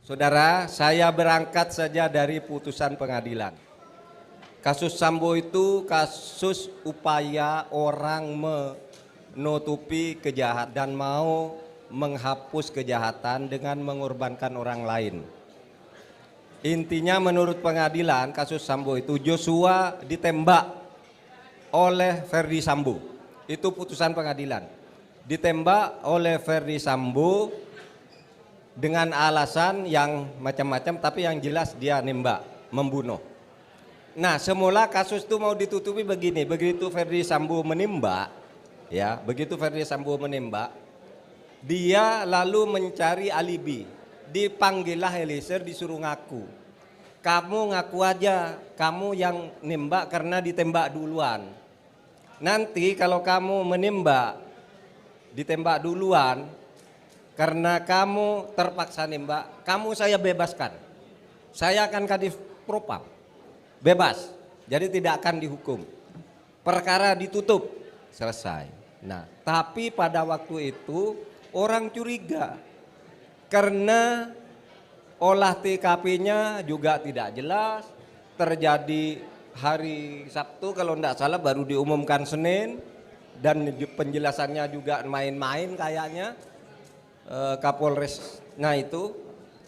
Saudara, saya berangkat saja dari putusan pengadilan. Kasus Sambo itu kasus upaya orang menutupi kejahatan dan mau menghapus kejahatan dengan mengorbankan orang lain. Intinya menurut pengadilan kasus Sambo itu Joshua ditembak oleh Ferdi Sambo. Itu putusan pengadilan. Ditembak oleh Ferdi Sambo dengan alasan yang macam-macam, tapi yang jelas dia nembak, membunuh. Nah, semula kasus itu mau ditutupi begini, begitu Ferdi Sambo menembak, dia lalu mencari alibi. Dipanggillah Eliezer, disuruh ngaku. Kamu ngaku aja, kamu yang nembak karena ditembak duluan. Nanti kalau kamu ditembak duluan, karena kamu terpaksa nembak, kamu saya bebaskan. Saya akan kadif propam, bebas, jadi tidak akan dihukum. Perkara ditutup, selesai. Nah, tapi pada waktu itu orang curiga karena olah TKP-nya juga tidak jelas. Terjadi hari Sabtu kalau tidak salah, baru diumumkan Senin, dan penjelasannya juga main-main kayaknya Kapolres. Nah itu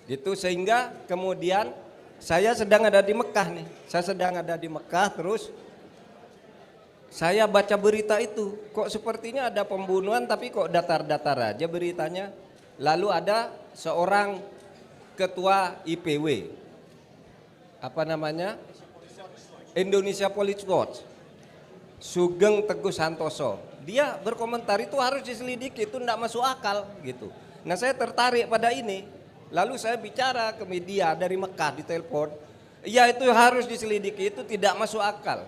gitu, sehingga kemudian saya sedang ada di Mekah nih. Saya sedang ada di Mekah, terus saya baca berita itu, kok sepertinya ada pembunuhan tapi kok datar-datar aja beritanya. Lalu ada seorang ketua IPW, apa namanya, Indonesia Police Watch, Sugeng Teguh Santoso. Dia berkomentar itu harus diselidiki, itu tidak masuk akal gitu. Nah, saya tertarik pada ini. Lalu saya bicara ke media dari Mekah, di telepon. Ya, itu harus diselidiki, itu tidak masuk akal.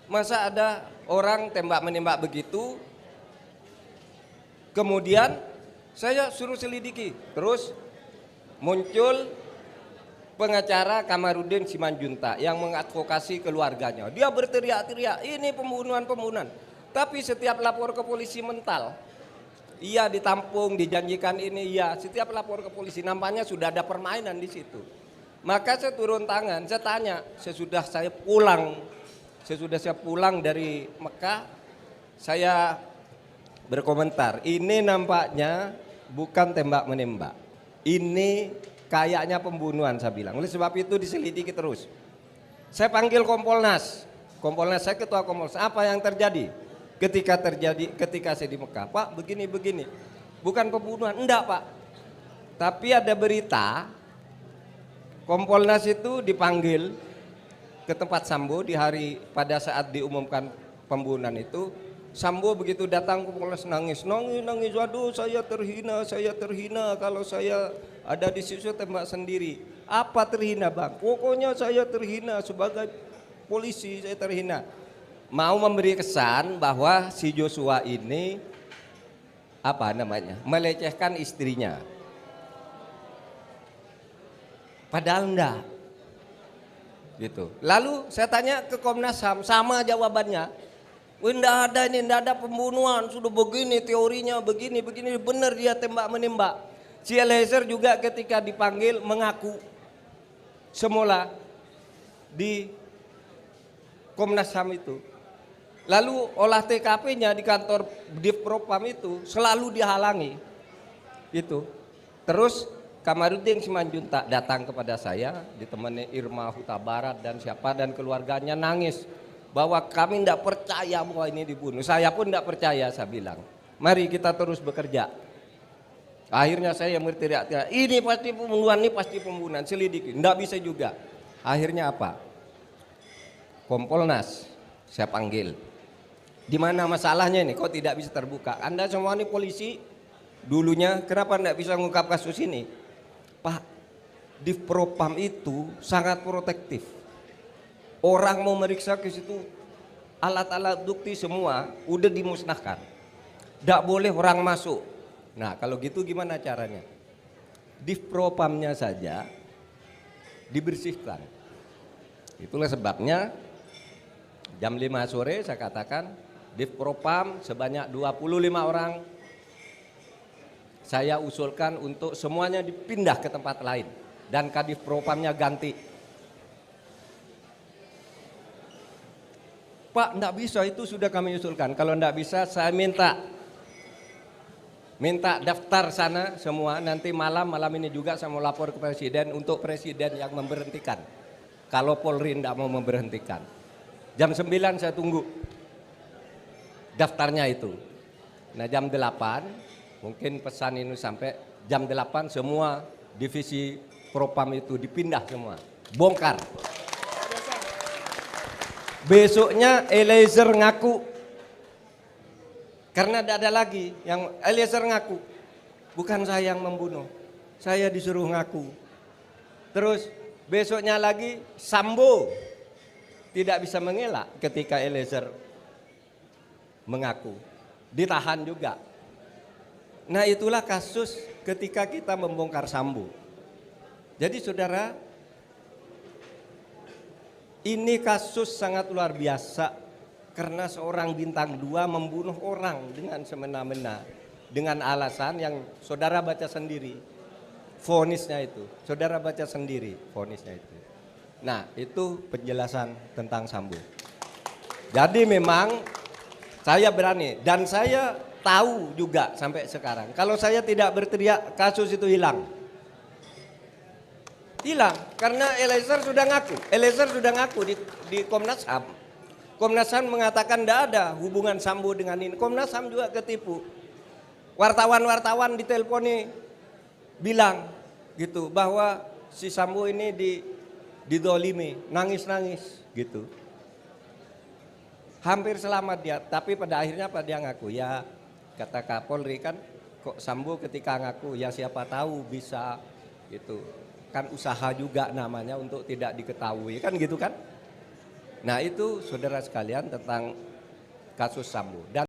Masa ada orang tembak-menembak begitu, kemudian saya suruh selidiki. Terus muncul pengacara Kamarudin Simanjuntak yang mengadvokasi keluarganya. Dia berteriak-teriak, ini pembunuhan. Tapi setiap lapor ke polisi mental. Iya, ditampung, dijanjikan ini, iya. Setiap lapor ke polisi, nampaknya sudah ada permainan di situ. Maka saya turun tangan, saya tanya, sesudah saya pulang dari Mekah, saya berkomentar, ini nampaknya bukan tembak-menembak. Ini kayaknya pembunuhan, saya bilang. Oleh sebab itu diselidiki terus. Saya panggil Kompolnas. Saya ketua Kompolnas. Apa yang terjadi? Ketika saya di Mekah, Pak, begini, bukan pembunuhan, enggak Pak. Tapi ada berita, Kompolnas itu dipanggil ke tempat Sambo pada saat diumumkan pembunuhan itu. Sambo begitu datang ke Kompolnas nangis, waduh saya terhina kalau saya ada di situ tembak sendiri. Apa terhina Bang? Pokoknya saya terhina sebagai polisi, saya terhina. Mau memberi kesan bahwa si Joshua ini melecehkan istrinya. Padahal enggak. Gitu. Lalu saya tanya ke Komnas HAM, sama jawabannya. Enggak ada pembunuhan, sudah begini teorinya, begini, benar dia tembak-menembak. Si Eliezer juga ketika dipanggil mengaku semula di Komnas HAM itu. Lalu olah TKP-nya di kantor Div Propam itu selalu dihalangi. Itu. Terus Kamarudin Simanjuntak datang kepada saya ditemani Irma Huta Barat dan keluarganya, nangis bahwa kami tidak percaya bahwa ini dibunuh. Saya pun tidak percaya, saya bilang. Mari kita terus bekerja. Akhirnya saya yang berteriak-teriak, ini pasti pembunuhan, selidiki. Tidak bisa juga. Akhirnya apa? Kompolnas saya panggil. Di mana masalahnya ini? Kok tidak bisa terbuka? Anda semua ini polisi dulunya, kenapa tidak bisa mengungkap kasus ini? Pak, Div Propam itu sangat protektif. Orang mau meriksa ke situ, alat-alat bukti semua udah dimusnahkan. Tidak boleh orang masuk. Nah, kalau gitu gimana caranya? Div Propamnya saja dibersihkan. Itulah sebabnya jam 5 sore saya katakan Div Propam sebanyak 25 orang saya usulkan untuk semuanya dipindah ke tempat lain. dan Kadif Propamnya ganti. Pak, enggak bisa, itu sudah kami usulkan. Kalau enggak bisa, saya minta daftar sana semua. Nanti malam ini juga saya mau lapor ke Presiden untuk Presiden yang memberhentikan. Kalau Polri enggak mau memberhentikan. Jam 9 saya tunggu daftarnya itu. Nah jam 8, mungkin pesan ini sampai jam 8 semua divisi Propam itu dipindah semua. Bongkar. Besoknya Eliezer ngaku, karena tidak ada lagi yang Eliezer ngaku, bukan saya yang membunuh, saya disuruh ngaku. Terus besoknya lagi Sambo tidak bisa mengelak ketika Eliezer mengaku, ditahan juga. Nah itulah kasus ketika kita membongkar Sambo. Jadi saudara, ini kasus sangat luar biasa karena seorang bintang 2 membunuh orang dengan semena-mena dengan alasan yang saudara baca sendiri vonisnya itu. Saudara baca sendiri vonisnya itu. Nah, itu penjelasan tentang Sambo. Jadi memang saya berani dan saya tahu juga sampai sekarang kalau saya tidak berteriak kasus itu hilang. Hilang karena Eliezer sudah ngaku di Komnas HAM. Komnas HAM mengatakan tidak ada hubungan Sambo dengan ini. Komnas HAM juga ketipu. Wartawan diteleponi bilang gitu bahwa si Sambo ini didolimi, nangis gitu. Hampir selamat dia, tapi pada akhirnya dia ngaku. Ya kata Kapolri kan, kok Sambo ketika ngaku ya siapa tahu bisa gitu. Kan usaha juga namanya untuk tidak diketahui kan gitu kan. Nah itu saudara sekalian tentang kasus Sambo. Dan